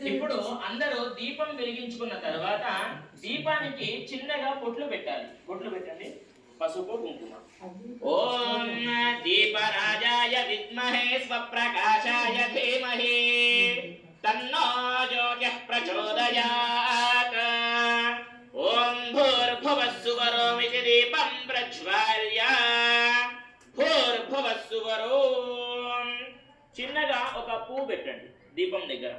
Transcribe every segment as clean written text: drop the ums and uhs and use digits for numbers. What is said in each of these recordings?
ఇప్పుడు అందరూ దీపం వెలిగించుకున్న తర్వాత దీపానికి చిన్నగా బొట్లు పెట్టాలి. బొట్లు పెట్టండి. పసుపు కుంకుమ. ఓం దీపరాజాయ విద్మహే స్వప్రకాశాయ ధీమహి తన్నో జ్యోతిః ప్రచోదయాత్. ఓం భూర్భువస్సువరోమితి దీపం ప్రజ్వాల్య. భూర్భువస్సువరో. చిన్నగా ఒక పువ్వు పెట్టండి దీపం దగ్గర.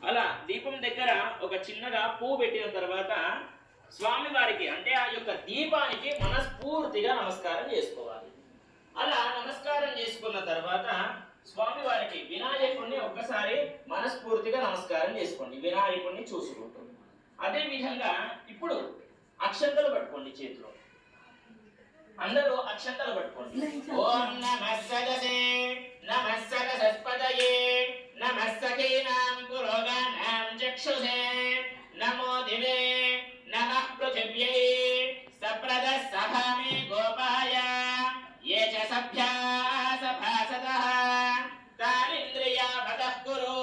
అలా దీపం దగ్గర ఒక చిన్నగా పువ్వు పెట్టిన తర్వాత స్వామి వారికి అంటే ఆ యొక్క దీపానికి మనస్ఫూర్తిగా నమస్కారం చేసుకోవాలి. అలా నమస్కారం చేసుకున్న తర్వాత స్వామి వారికి వినాయకుడిని ఒక్కసారి మనస్ఫూర్తిగా నమస్కారం చేసుకోండి, వినాయకుడిని చూసుకుంటూ. అదే విధంగా ఇప్పుడు అక్షంతలు పట్టుకోండి చేతిలో. అందరూ అక్షంతలు పట్టుకోండి. ఓం నమః సదసే నమః సరస్వతయే నమః సఖీనాం పురోగానాం చక్షుషే నమో దివే నమః పృథివ్యై సప్రద సభామి గోపాయ ఏ చ సభ్యా సభాసతః తానింద్రియా భతః కురు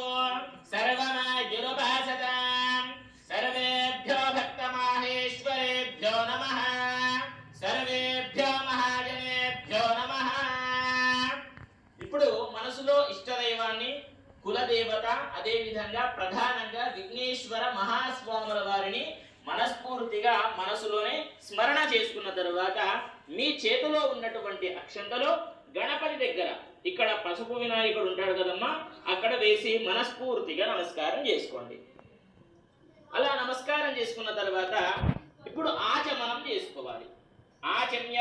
సర్వమాయురుపాసతాం. సర్వేభ్యో భక్తమాహేశ్వరేభ్యో నమః. సర్వేభ్యో మహాజనేభ్యో నమః. ఇప్పుడు మనసులో ఇష్టదైవాన్ని కులదేవత అదే విధంగా ప్రధానంగా విఘ్నేశ్వర మహాస్వాముల వారిని మనస్ఫూర్తిగా మనసులోనే స్మరణ చేసుకున్న తరువాత మీ చేతిలో ఉన్నటువంటి అక్షంతలు గణపతి దగ్గర ఇక్కడ పసుపు వినాయకుడు ఉంటాడు కదమ్మా, అక్కడ వేసి మనస్ఫూర్తిగా నమస్కారం చేసుకోండి. అలా నమస్కారం చేసుకున్న తర్వాత ఇప్పుడు ఆచమనం చేసుకోవాలి. ఆచమ్య